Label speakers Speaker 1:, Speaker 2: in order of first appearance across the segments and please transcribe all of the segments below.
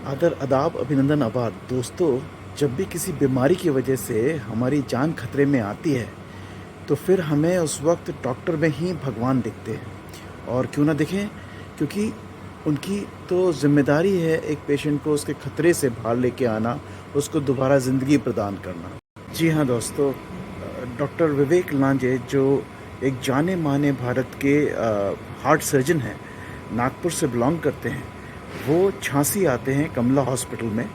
Speaker 1: आदर आदाब अभिनंदन आभार दोस्तों। जब भी किसी बीमारी की वजह से हमारी जान खतरे में आती है तो फिर हमें उस वक्त डॉक्टर में ही भगवान दिखते हैं। और क्यों ना दिखें, क्योंकि उनकी तो जिम्मेदारी है एक पेशेंट को उसके खतरे से बाहर लेके आना, उसको दोबारा ज़िंदगी प्रदान करना। जी हाँ दोस्तों, डॉक्टर विवेक लांजे जो एक जाने माने भारत के हार्ट सर्जन हैं, नागपुर से बिलोंग करते हैं। वो झांसी आते हैं कमला हॉस्पिटल में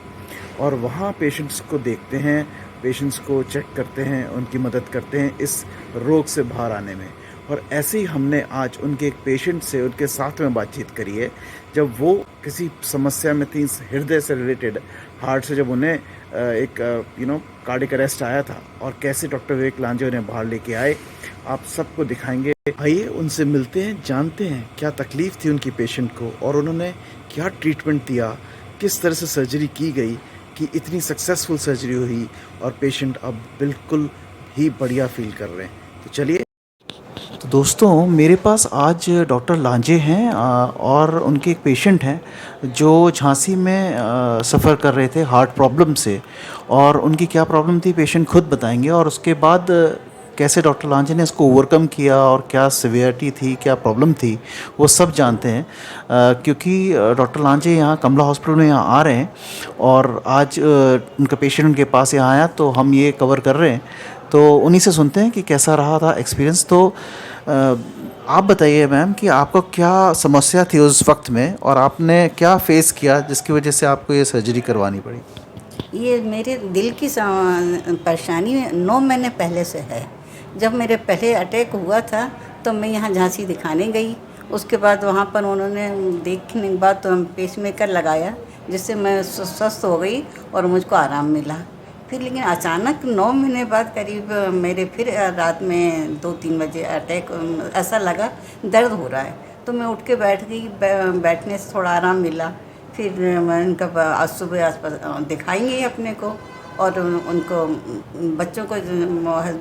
Speaker 1: और वहाँ पेशेंट्स को देखते हैं, पेशेंट्स को चेक करते हैं, उनकी मदद करते हैं इस रोग से बाहर आने में। और ऐसे ही हमने आज उनके एक पेशेंट से उनके साथ में बातचीत करी है। जब वो किसी समस्या में थी हृदय से रिलेटेड, हार्ट से, जब उन्हें एक कार्डियक अरेस्ट आया था और कैसे डॉक्टर विवेक लांजे उन्हें बाहर लेके आए, आप सबको दिखाएंगे। आइए उनसे मिलते हैं, जानते हैं क्या तकलीफ़ थी उनकी पेशेंट को और उन्होंने क्या ट्रीटमेंट दिया, किस तरह से सर्जरी की गई कि इतनी सक्सेसफुल सर्जरी हुई और पेशेंट अब बिल्कुल ही बढ़िया फील कर रहे हैं। तो चलिए। तो दोस्तों, मेरे पास आज डॉक्टर लांजे हैं और उनके एक पेशेंट हैं जो झांसी में सफ़र कर रहे थे हार्ट प्रॉब्लम से। और उनकी क्या प्रॉब्लम थी पेशेंट खुद बताएंगे, और उसके बाद कैसे डॉक्टर लांजे ने इसको ओवरकम किया और क्या सिवियरिटी थी, क्या प्रॉब्लम थी, वो सब जानते हैं। क्योंकि डॉक्टर लांजे यहाँ कमला हॉस्पिटल में यहाँ आ रहे हैं और आज उनका पेशेंट उनके पास यहाँ आया तो हम ये कवर कर रहे हैं। तो उन्हीं से सुनते हैं कि कैसा रहा था एक्सपीरियंस। तो आप बताइए मैम कि आपको क्या समस्या थी उस वक्त में और आपने क्या फेस किया जिसकी वजह से आपको ये सर्जरी करवानी पड़ी।
Speaker 2: ये मेरे दिल की परेशानी 9 महीने पहले से है। जब मेरे पहले अटैक हुआ था तो मैं यहाँ झांसी दिखाने गई। उसके बाद वहाँ पर उन्होंने देखने के बाद तो पेसमेकर लगाया, जिससे मैं स्वस्थ हो गई और मुझको आराम मिला। फिर लेकिन अचानक 9 महीने बाद करीब मेरे फिर रात में 2-3 बजे अटैक, ऐसा लगा दर्द हो रहा है। तो मैं उठ के बैठ गई, बैठने से थोड़ा आराम मिला। फिर मैं उनका आज सुबह दिखाएंगे अपने को, और उनको बच्चों को,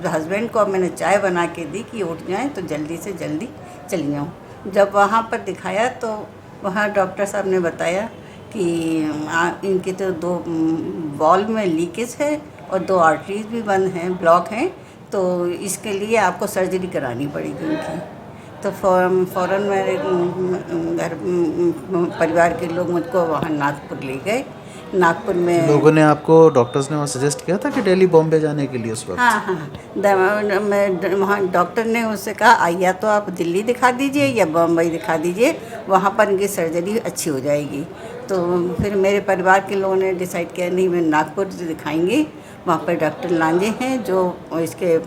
Speaker 2: हस्बैंड को मैंने चाय बना के दी कि उठ जाएं तो जल्दी से जल्दी चली जाऊँ। जब वहाँ पर दिखाया तो वहाँ डॉक्टर साहब ने बताया कि इनके तो 2 वॉल्व में लीकेज है और 2 आर्टरीज भी बंद हैं, ब्लॉक हैं, तो इसके लिए आपको सर्जरी करानी पड़ेगी उनकी। तो फ़ौरन मेरे घर परिवार के लोग मुझको वहाँ नागपुर ले गए। नागपुर में
Speaker 1: लोगों ने आपको, डॉक्टर्स ने वहाँ सजेस्ट किया था कि दिल्ली बॉम्बे जाने के लिए उस वक्त?
Speaker 2: हाँ हाँ, मैं वहाँ डॉक्टर ने उससे कहा या तो आप दिल्ली दिखा दीजिए या बम्बई दिखा दीजिए, वहाँ पर इनकी सर्जरी अच्छी हो जाएगी। तो फिर मेरे परिवार के लोगों ने डिसाइड किया नहीं, मैं नागपुर दिखाएंगे। वहाँ पर डॉक्टर लांजे हैं जो इसके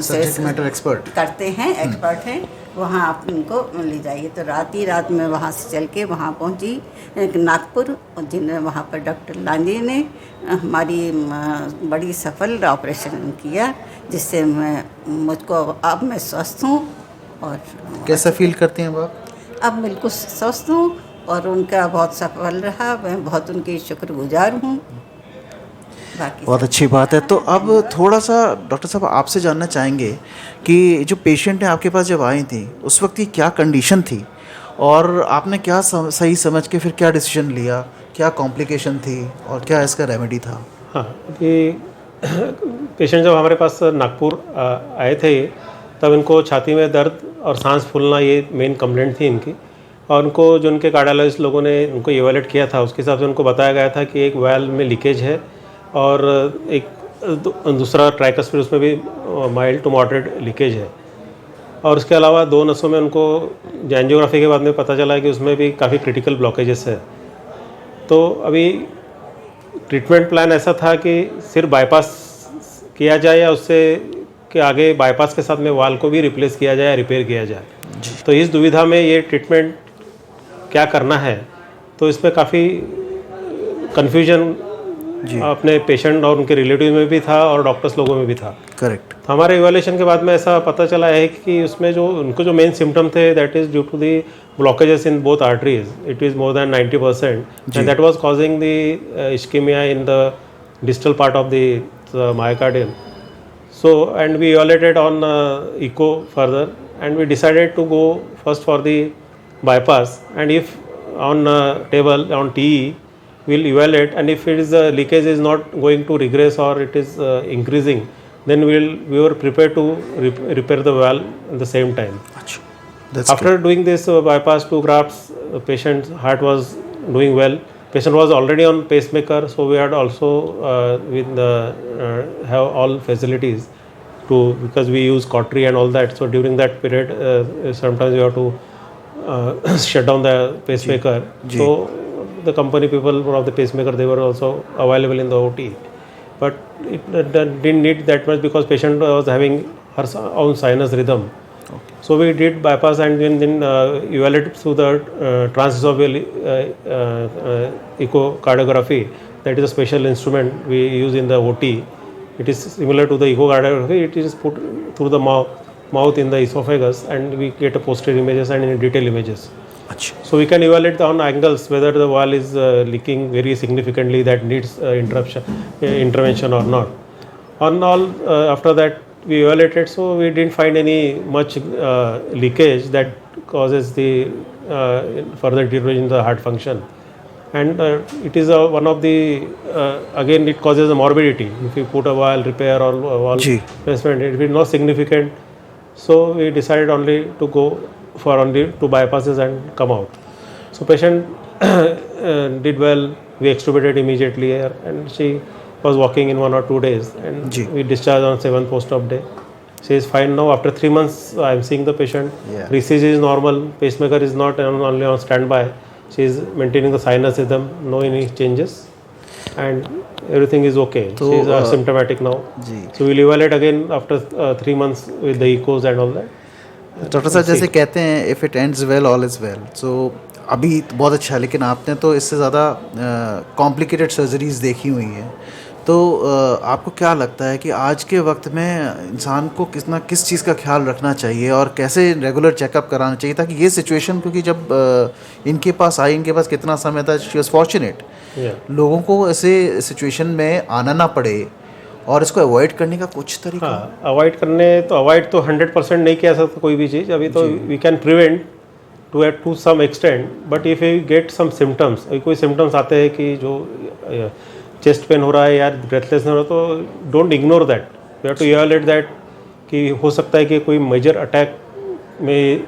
Speaker 1: सब्जेक्ट मैटर एक्सपर्ट
Speaker 2: करते हैं, एक्सपर्ट हैं। वहाँ आप उनको ले जाइए। तो रात में वहाँ से चल के वहाँ पहुँची नागपुर, और जिन्हें वहाँ पर डॉक्टर लांजे ने हमारी बड़ी सफल ऑपरेशन किया, जिससे मुझको अब मैं स्वस्थ हूँ। और
Speaker 1: कैसा फील करते हैं आप?
Speaker 2: अब बिल्कुल स्वस्थ हूँ और उनका बहुत सफल रहा। मैं बहुत उनकी शुक्रगुजार हूँ।
Speaker 1: बहुत अच्छी बात है। तो अब थोड़ा सा डॉक्टर साहब आपसे जानना चाहेंगे कि जो पेशेंट हैं आपके पास जब आई थी उस वक्त की क्या कंडीशन थी और आपने क्या सही समझ के फिर क्या डिसीजन लिया, क्या कॉम्प्लिकेशन थी और क्या इसका रेमेडी था?
Speaker 3: हाँ, अभी पेशेंट जब हमारे पास नागपुर आए थे तब इनको छाती में दर्द और सांस फूलना ये मेन कंप्लेंट थी इनकी। और उनको जो उनके कार्डियोलॉजिस्ट लोगों ने उनको इवैल्यूएट किया था उसके हिसाब से उनको बताया गया था कि एक वाल्व में लीकेज है और एक दूसरा ट्राइकस्पिड उसमें भी माइल्ड टू मॉडरेट लीकेज है। और उसके अलावा 2 नसों में उनको एंजियोग्राफी के बाद में पता चला कि उसमें भी काफ़ी क्रिटिकल ब्लॉकेजेस है। तो अभी ट्रीटमेंट प्लान ऐसा था कि सिर्फ बाईपास किया जाए या उससे कि आगे बाईपास के साथ में वाल को भी रिप्लेस किया जाए, रिपेयर किया जाए। तो इस दुविधा में ये ट्रीटमेंट क्या करना है, तो इसमें काफ़ी कन्फ्यूजन अपने पेशेंट और उनके रिलेटिव में भी था और डॉक्टर्स लोगों में भी था।
Speaker 1: करेक्ट।
Speaker 3: तो हमारे इवैल्यूएशन के बाद में ऐसा पता चला है कि उसमें जो उनको जो मेन सिम्टम थे that is due to the blockages in both arteries, it is more than 90%, and that was causing the ischemia in the distal part of the myocardium. So, and we evaluated on echo further, and we decided to go first for the bypass, and if on table on TE, we'll evaluate, and if it is the leakage is not going to regress or it is increasing, then we were prepared to repair the valve at the same time.
Speaker 1: अच्छा, that's
Speaker 3: After doing this bypass 2 grafts, the patient's heart was doing well. Patient was already on pacemaker, so we had also have all facilities to, because we use cautery and all that. So during that period, sometimes you have to shut down the pacemaker.
Speaker 1: Ji.
Speaker 3: So the company people of the pacemaker, they were also available in the OT. But it didn't need that much because patient was having her own sinus rhythm. So we did bypass and then evaluated through the transesophageal echocardiography. That is a special instrument we use in the OT. It is similar to the echocardiography. It is put through the mouth in the esophagus, and we get a posterior images and in detail images.
Speaker 1: अच्छा,
Speaker 3: So we can evaluate on angles whether the valve is leaking very significantly that needs intervention or not. On all, after that we evaluated, so we didn't find any much leakage that causes the further deterioration in the heart function. And it is one of the again it causes a morbidity if you put a valve repair or a valve
Speaker 1: Ji.
Speaker 3: replacement. It is not significant, so we decided only to go for only 2 bypasses and come out. So patient did well. We extubated immediately, and she was walking in 1 or 2 days, and
Speaker 1: Ji.
Speaker 3: we discharged on 7th post-op day. She is fine now. After 3 months, I am seeing the patient.
Speaker 1: Yeah.
Speaker 3: ECG is normal. Pacemaker is not only on standby. She is maintaining the sinus rhythm. No any changes, and everything is okay.
Speaker 1: So,
Speaker 3: she is asymptomatic now.
Speaker 1: जी।
Speaker 3: So we'll evaluate again after 3 months with the echoes and all that.
Speaker 1: Doctor साहब जैसे कहते हैं if it ends well all is well, so अभी तो बहुत अच्छा है, लेकिन आपने तो इससे ज़्यादा कॉम्प्लिकेटेड सर्जरीज देखी हुई हैं, तो आपको क्या लगता है कि आज के वक्त में इंसान को किस चीज़ का ख्याल रखना चाहिए और कैसे रेगुलर चेकअप कराना चाहिए ताकि ये सिचुएशन, क्योंकि जब इनके पास कितना समय था, शी वॉज फॉर्चुनेट, लोगों को ऐसे सिचुएशन में आना ना पड़े और इसको अवॉइड करने का कुछ तरीका?
Speaker 3: हाँ, अवॉइड तो 100% नहीं किया सकता कोई भी चीज़ अभी, तो we can prevent to some extent, but if you get some symptoms, कोई सिम्टम्स आते हैं कि जो चेस्ट पेन हो रहा है या ब्रेथलेसनेस हो रहा है, तो don't ignore that, you have to evaluate that कि हो सकता है कि कोई मेजर अटैक में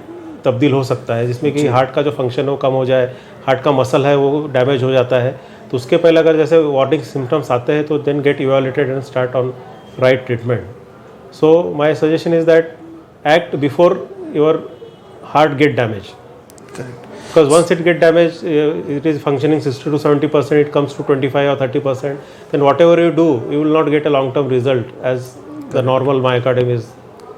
Speaker 3: तब्दील हो सकता है, जिसमें कि हार्ट का जो फंक्शन है वो कम हो जाए, हार्ट का मसल है वो डैमेज हो जाता है। तो उसके पहले अगर जैसे वार्निंग सिम्टम्स आते हैं तो then get evaluated and start on right treatment. So my suggestion is that act before your heart get damage, because once it get damaged, it is functioning 60 to 70%, it comes to 25 or 30%, then whatever you do, you will not get a long term result as the normal myocardium is.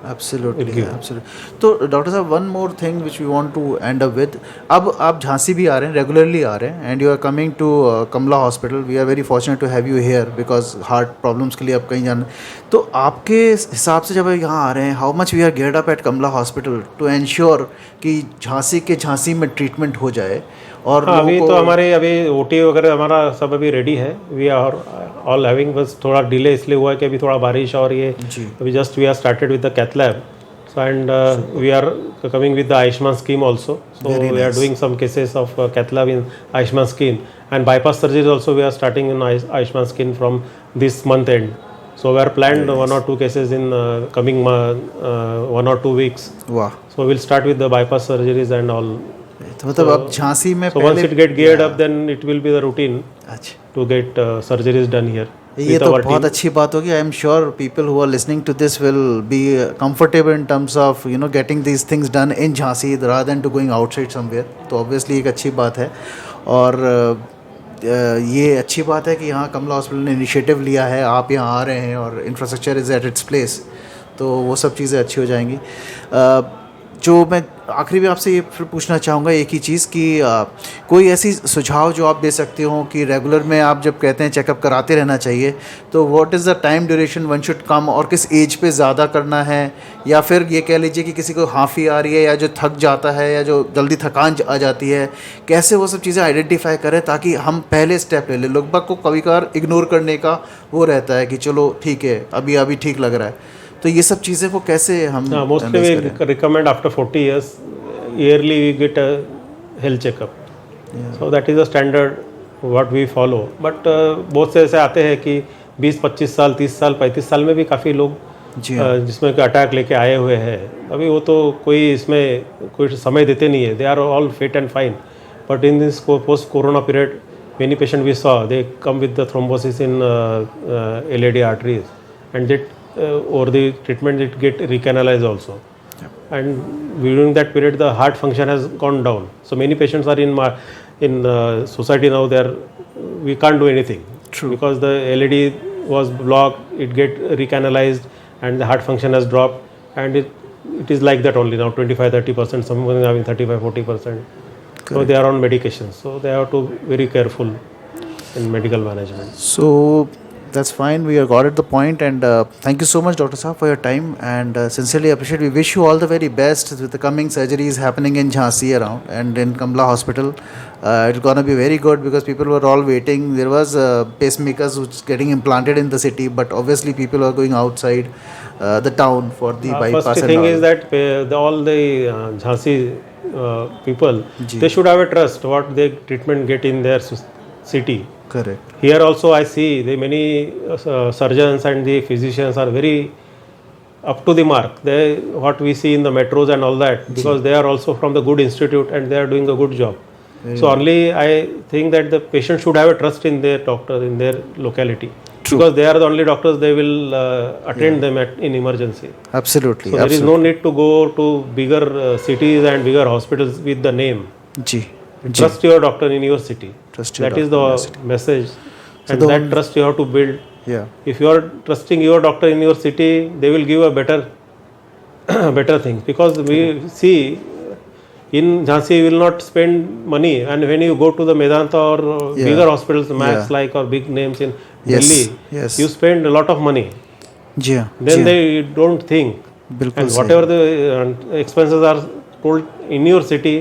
Speaker 1: Absolutely, absolutely. तो doctor साहब, one more thing which we want to end up with, अब आप झांसी भी आ रहे हैं, regularly आ रहे हैं, and you are coming to Kamla hospital, we are very fortunate to have you here because heart problems के लिए अब कहीं जाना। तो आपके हिसाब से जब आप यहाँ आ रहे हैं, how much we are geared up at Kamla hospital to ensure कि झांसी में ट्रीटमेंट हो जाए? और
Speaker 3: हाँ, अभी तो हमारे अभी ओटी वगैरह हमारा सब अभी रेडी है, वी आर ऑल हैविंग, बस थोड़ा डिले इसलिए हुआ है कि अभी थोड़ा बारिश और ये अभी just we are started with the cath lab, so and we are coming with the Ayushman scheme also, so we are doing some cases of cath lab in Ayushman scheme and bypass surgery also we are starting in Ayushman scheme from this month end, so we are planned 1 or 2 cases in coming 1 or 2 weeks.
Speaker 1: वाह,
Speaker 3: So we'll start with the bypass surgeries and all.
Speaker 1: तो मतलब अब झांसी में
Speaker 3: So once it get geared up, then it will be the routine
Speaker 1: अच्छा,
Speaker 3: to get surgeries done here.
Speaker 1: ये
Speaker 3: with
Speaker 1: तो
Speaker 3: our
Speaker 1: बहुत
Speaker 3: team.
Speaker 1: अच्छी बात होगी। I am sure people who are listening to this will be comfortable in terms of getting these things done in Jhansi rather than to going outside somewhere, तो obviously एक अच्छी बात है। और ये अच्छी बात है कि यहाँ कमला हॉस्पिटल ने इनिशिएटिव लिया है, आप यहाँ आ रहे हैं और infrastructure is at its place, तो वो सब चीज़ें अच्छी हो जाएंगी। जो मैं आखिरी में आपसे ये फिर पूछना चाहूँगा एक ही चीज़ कि कोई ऐसी सुझाव जो आप दे सकते हो कि रेगुलर में आप जब कहते हैं चेकअप कराते रहना चाहिए, तो what is the time duration one should come, और किस एज पे ज़्यादा करना है, या फिर ये कह लीजिए कि किसी को हाफी आ रही है या जो थक जाता है या जो जल्दी थकान आ जाती है, कैसे वो सब चीज़ें आइडेंटिफाई करें ताकि हम पहले स्टेप ले लें? लोग को कभी कभार इग्नोर करने का वो रहता है कि चलो ठीक है अभी ठीक लग रहा है, तो ये सब चीज़ें को कैसे हम
Speaker 3: Mostly we recommend after 40 years, yearly we get a health checkup. So that is the standard what we follow. But बहुत से ऐसे आते हैं कि 20-25 साल 30 साल 35 साल में भी काफ़ी लोग
Speaker 1: जी हाँ।
Speaker 3: जिसमें कि अटैक लेके आए हुए हैं, अभी वो तो कोई इसमें कोई समय देते नहीं है. They are all fit and fine. But in this post corona period many patients we saw they come with the thrombosis in LAD arteries, and that over the treatment it get recanalized also. And during that period the heart function has gone down. So many patients are in society now. We can't do anything.
Speaker 1: True.
Speaker 3: Because the LAD was blocked, it get recanalized and the heart function has dropped, and it is like that only now. 25-30%, someone having 35-40%. So they are on medication, so they have to be very careful in medical management.
Speaker 1: So that's fine. We have got at the point, and thank you so much, Dr. Saab, for your time, and sincerely appreciate. We wish you all the very best with the coming surgeries happening in Jhansi around and in Kamla Hospital. It's gonna be very good because people were all waiting. There was pacemakers which getting implanted in the city, but obviously people are going outside the town for the bypass.
Speaker 3: First
Speaker 1: and
Speaker 3: thing
Speaker 1: all.
Speaker 3: is that all the Jhansi people,
Speaker 1: Ji.
Speaker 3: they should have a trust what they treatment get in their city.
Speaker 1: Correct.
Speaker 3: Here also I see the many surgeons and the physicians are very up to the mark. They what we see in the metros and all that, because they are also from the good institute and they are doing a good job. So only I think that the patient should have a trust in their doctor in their locality.
Speaker 1: True.
Speaker 3: Because they are the only doctors, they will attend them in emergency.
Speaker 1: Absolutely.
Speaker 3: So there is no need to go to bigger cities and bigger hospitals with the name.
Speaker 1: Ji.
Speaker 3: Trust your doctor in your city.
Speaker 1: Trust your
Speaker 3: That is
Speaker 1: doctor in your
Speaker 3: the
Speaker 1: city.
Speaker 3: message.
Speaker 1: So
Speaker 3: And
Speaker 1: the
Speaker 3: that
Speaker 1: whole-
Speaker 3: trust you have to build.
Speaker 1: Yeah.
Speaker 3: If you are trusting your doctor in your city, they will give a better better thing. Because we see in Jhansi you will not spend money, and when you go to the Medanta or
Speaker 1: Yeah.
Speaker 3: bigger hospitals, Max
Speaker 1: Yeah.
Speaker 3: like or big names in
Speaker 1: Yes.
Speaker 3: Delhi,
Speaker 1: Yes.
Speaker 3: you spend a lot of money.
Speaker 1: जी हाँ.
Speaker 3: Then they don't think.
Speaker 1: बिल्कुल
Speaker 3: And
Speaker 1: सही.
Speaker 3: whatever the expenses are told in your city,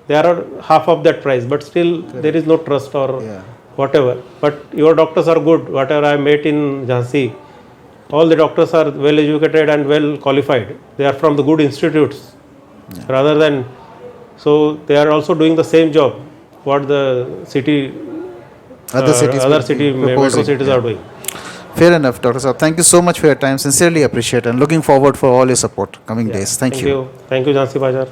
Speaker 3: they are half of that price, but still there is no trust or
Speaker 1: Yeah.
Speaker 3: whatever. But your doctors are good. Whatever I met in Jhansi, all the doctors are well educated and well qualified. They are from the good institutes. Rather than, so they are also doing the same job what the city,
Speaker 1: Other cities
Speaker 3: other
Speaker 1: will
Speaker 3: city
Speaker 1: be
Speaker 3: metro
Speaker 1: proposing.
Speaker 3: cities
Speaker 1: Yeah.
Speaker 3: are doing.
Speaker 1: Fair enough, Dr. Saab. Thank you so much for your time. Sincerely appreciate and looking forward for all your support coming
Speaker 3: Yeah.
Speaker 1: days. Thank you.
Speaker 3: Thank you, Jhansi Bajar.